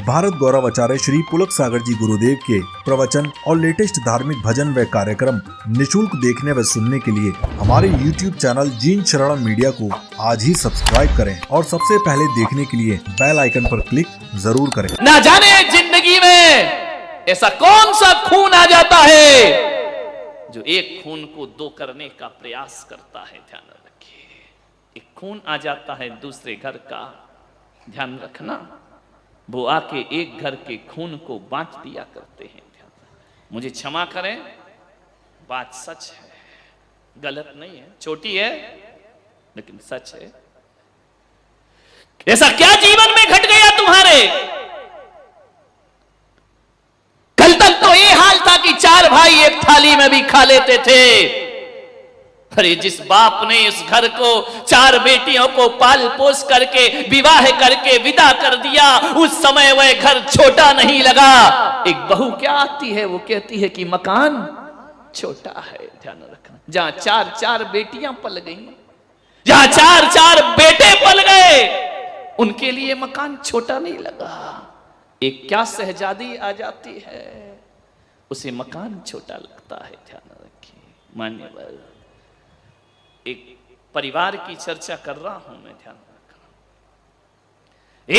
भारत गौरव आचार्य श्री पुलक सागर जी गुरुदेव के प्रवचन और लेटेस्ट धार्मिक भजन व कार्यक्रम निशुल्क देखने व सुनने के लिए हमारे YouTube चैनल जीन शरण मीडिया को आज ही सब्सक्राइब करें और सबसे पहले देखने के लिए बेल आइकन पर क्लिक जरूर करें। ना जाने जिंदगी में ऐसा कौन सा खून आ जाता है जो एक खून को दो करने का प्रयास करता है। ध्यान रखिए, एक खून आ जाता है दूसरे घर का, ध्यान रखना, वो आके एक घर के खून को बांट दिया करते हैं। मुझे क्षमा करें, बात सच है, गलत नहीं है, छोटी है लेकिन सच है। ऐसा क्या जीवन में घट गया तुम्हारे? कल तक तो ये हाल था कि चार भाई एक थाली में भी खा लेते थे। अरे जिस बाप ने इस घर को चार बेटियों को पाल पोस करके विवाह करके विदा कर दिया, उस समय वह घर छोटा नहीं लगा। एक बहू क्या आती है, वो कहती है कि मकान छोटा है। ध्यान रखना, जहां चार चार बेटियां पल गई, जहां चार चार बेटे पल गए, उनके लिए मकान छोटा नहीं लगा। एक क्या शहजादी आ जाती है, उसे मकान छोटा लगता है। ध्यान रखिए मान्यवर, एक परिवार की चर्चा कर रहा हूं मैं, ध्यान रखना।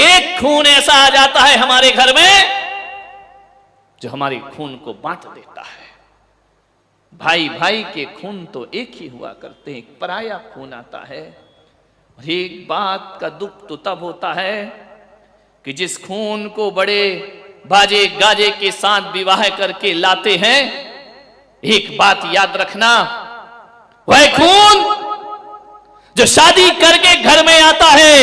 एक खून ऐसा आ जाता है हमारे घर में जो हमारे खून को बांट देता है। भाई भाई के खून तो एक ही हुआ करते हैं, एक पराया खून आता है। और एक बात का दुख तो तब होता है कि जिस खून को बड़े बाजे गाजे के साथ विवाह करके लाते हैं, एक बात याद रखना, वह खून जो शादी करके घर में आता है,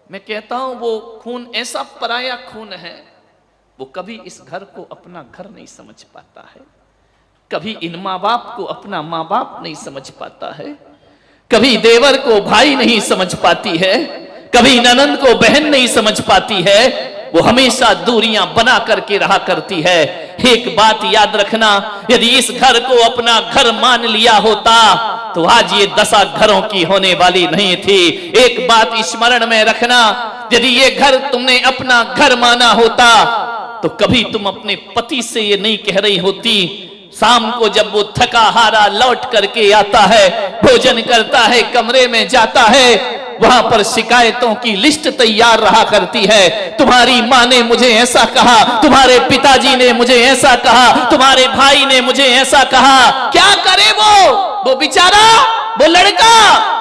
मैं कहता हूं वो खून ऐसा पराया खून है, वो कभी इस घर को अपना घर नहीं समझ पाता है, कभी इन माँ बाप को अपना माँ बाप नहीं समझ पाता है, कभी देवर को भाई नहीं समझ पाती है, कभी ननंद को बहन नहीं समझ पाती है। वो हमेशा दूरियां बना करके रहा करती है। एक बात याद रखना, यदि इस घर को अपना घर मान लिया होता तो आज ये दशा घरों की होने वाली नहीं थी। एक बात स्मरण में रखना, यदि ये घर तुमने अपना घर माना होता तो कभी तुम अपने पति से ये नहीं कह रही होती, शाम को जब वो थका हारा लौट करके आता है, भोजन करता है, कमरे में जाता है, वहां पर शिकायतों की लिस्ट तैयार रहा करती है। तुम्हारी माँ ने मुझे ऐसा कहा, तुम्हारे पिताजी ने मुझे ऐसा कहा, तुम्हारे भाई ने मुझे ऐसा कहा। क्या करे वो बेचारा, वो लड़का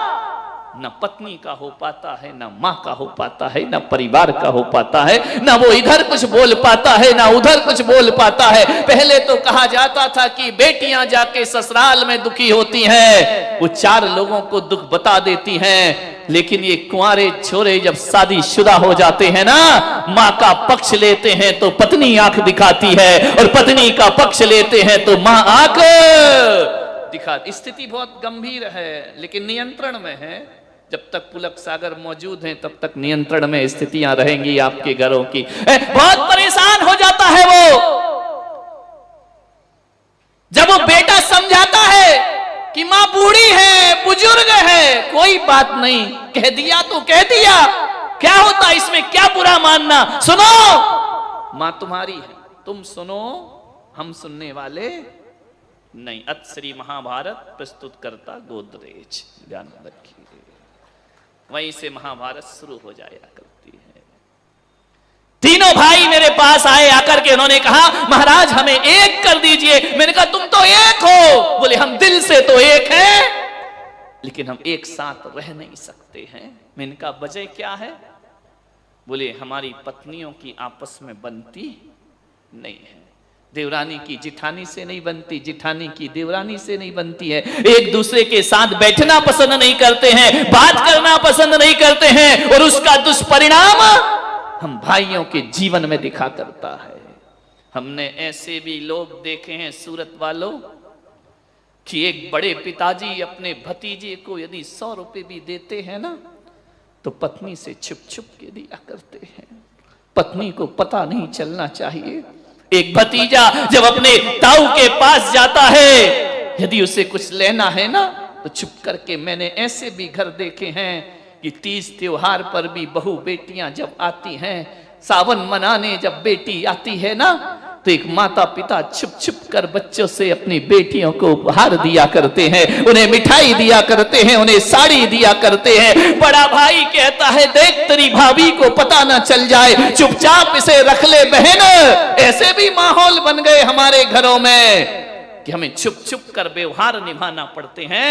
न पत्नी का हो पाता है, न माँ का हो पाता है, न परिवार का हो पाता है, न वो इधर कुछ बोल पाता है, न उधर कुछ बोल पाता है। पहले तो कहा जाता था कि बेटियां जाके ससुराल में दुखी होती हैं, वो चार लोगों को दुख बता देती हैं। लेकिन ये कुंवारे छोरे जब शादीशुदा हो जाते हैं ना, माँ का पक्ष लेते हैं तो पत्नी आंख दिखाती है, और पत्नी का पक्ष लेते हैं तो माँ आंख दिखा। स्थिति बहुत गंभीर है लेकिन नियंत्रण में है। जब तक पुलक सागर मौजूद हैं तब तक नियंत्रण में स्थितियां रहेंगी आपके घरों की। बहुत परेशान हो जाता है वो जब वो बेटा समझाता है कि माँ बूढ़ी है, बुजुर्ग है, कोई बात नहीं, कह दिया तो कह दिया, क्या होता इसमें, क्या बुरा मानना। सुनो, माँ तुम्हारी है, तुम सुनो, हम सुनने वाले नहीं। अत श्री महाभारत प्रस्तुत करता गोदरेज, ध्यान रखिए। वहीं से महाभारत शुरू हो जाया करती है। तीनों भाई मेरे पास आए, आकर के उन्होंने कहा महाराज हमें एक कर दीजिए। मैंने कहा तुम तो एक हो। बोले हम दिल से तो एक हैं लेकिन हम एक साथ रह नहीं सकते हैं। मैंने कहा वजह क्या है? बोले हमारी पत्नियों की आपस में बनती नहीं है, देवरानी की जिठानी से नहीं बनती, जिठानी की देवरानी से नहीं बनती है, एक दूसरे के साथ बैठना पसंद नहीं करते हैं, बात करना पसंद नहीं करते हैं, और उसका दुष्परिणाम हम भाइयों के जीवन में दिखा करता है। हमने ऐसे भी लोग देखे हैं सूरत वालों कि एक बड़े पिताजी अपने भतीजे को यदि 100 रुपए भी देते हैं ना तो पत्नी से छुप छुप के दिया करते हैं। पत्नी को पता नहीं चलना चाहिए। एक भतीजा जब अपने ताऊ के पास जाता है, यदि उसे कुछ लेना है ना तो छुप करके, मैंने ऐसे भी घर देखे हैं कि तीज त्योहार पर भी बहू बेटियां जब आती हैं सावन मनाने जब बेटी आती है ना, तो एक माता पिता छुप छुप कर बच्चों से अपनी बेटियों को उपहार दिया करते हैं, उन्हें मिठाई दिया करते हैं, उन्हें साड़ी दिया करते हैं। बड़ा भाई कहता है देख तेरी भाभी को पता ना चल जाए, चुपचाप इसे रख ले बहन। ऐसे भी माहौल बन गए हमारे घरों में कि हमें छुप छुप कर व्यवहार निभाना पड़ते हैं,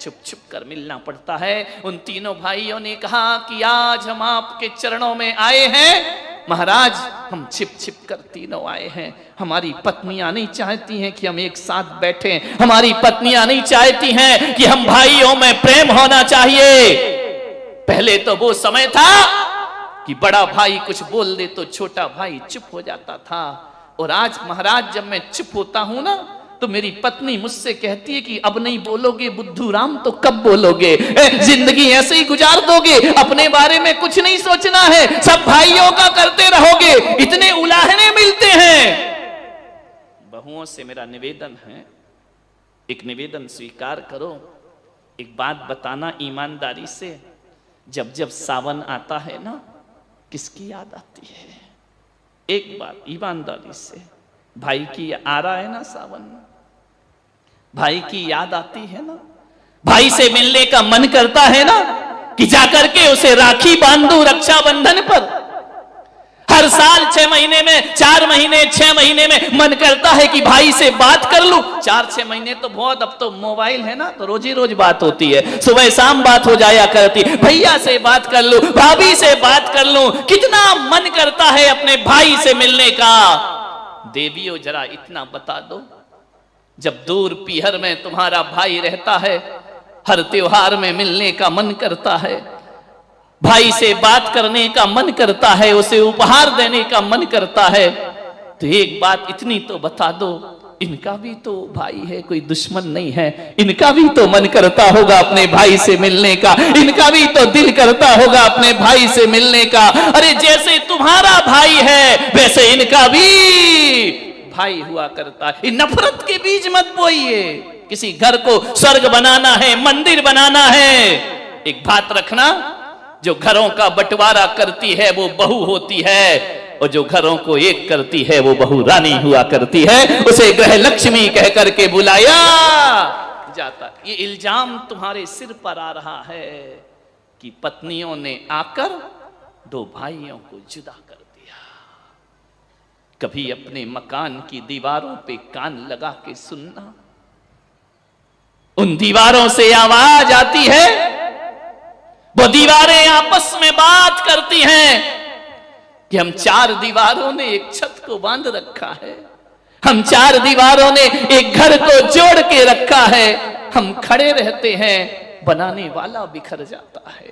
छुप छुप कर मिलना पड़ता है। उन तीनों भाइयों ने कहा कि आज हम आपके चरणों में आए हैं महाराज, हम छिप छिप कर तीनों आए हैं। हमारी पत्नियां नहीं चाहती हैं कि हम एक साथ बैठें, हमारी पत्नियां नहीं चाहती हैं कि हम भाइयों में प्रेम होना चाहिए। पहले तो वो समय था कि बड़ा भाई कुछ बोल दे तो छोटा भाई चुप हो जाता था, और आज महाराज जब मैं चुप होता हूं ना, तो मेरी पत्नी मुझसे कहती है कि अब नहीं बोलोगे बुद्धू राम तो कब बोलोगे, जिंदगी ऐसे ही गुजार दोगे, अपने बारे में कुछ नहीं सोचना है, सब भाइयों का करते रहोगे, इतने उलाहने मिलते हैं। बहुओं से मेरा निवेदन है, एक निवेदन स्वीकार करो, एक बात बताना ईमानदारी से, जब जब सावन आता है ना, किसकी याद आती है? एक बात ईमानदारी से, भाई की आ रहा है ना सावन, भाई की याद आती है ना, भाई से मिलने का मन करता है ना कि जाकर के उसे राखी बांधू रक्षाबंधन पर। हर साल 6 महीने में, 4 महीने, 6 महीने में मन करता है कि भाई से बात कर लूं। 4-6 महीने तो बहुत, अब तो मोबाइल है ना, तो रोज ही रोज बात होती है, सुबह शाम बात हो जाया करती, भैया से बात कर लूं, भाभी से बात कर लूं, कितना मन करता है अपने भाई से मिलने का। देवियों जरा इतना बता दो, जब दूर पीहर में तुम्हारा भाई रहता है, हर त्योहार में मिलने का मन करता है, भाई से बात करने का मन करता है, उसे उपहार देने का मन करता है, तो एक बात इतनी तो बता दो, इनका भी तो भाई है, कोई दुश्मन नहीं है, इनका भी तो मन करता होगा अपने भाई से मिलने का, इनका भी तो दिल करता होगा अपने भाई से मिलने का। अरे जैसे तुम्हारा भाई है वैसे इनका भी भाई हुआ करता है। नफरत के बीज मत बोइए, किसी घर को स्वर्ग बनाना है, मंदिर बनाना है। एक बात रखना, जो घरों का बंटवारा करती है वो बहू होती है, और जो घरों को एक करती है वो बहू रानी हुआ करती है, उसे ग्रह लक्ष्मी कह करके बुलाया जाता। ये इल्जाम तुम्हारे सिर पर आ रहा है कि पत्नियों ने आकर 2 भाइयों को जुदा कर दिया। कभी अपने मकान की दीवारों पे कान लगा के सुनना, उन दीवारों से आवाज आती है, वो दीवारें आपस में बात करती हैं कि हम 4 दीवारों ने एक छत को बांध रखा है, हम 4 दीवारों ने एक घर को जोड़ के रखा है, हम खड़े रहते हैं, बनाने वाला बिखर जाता है।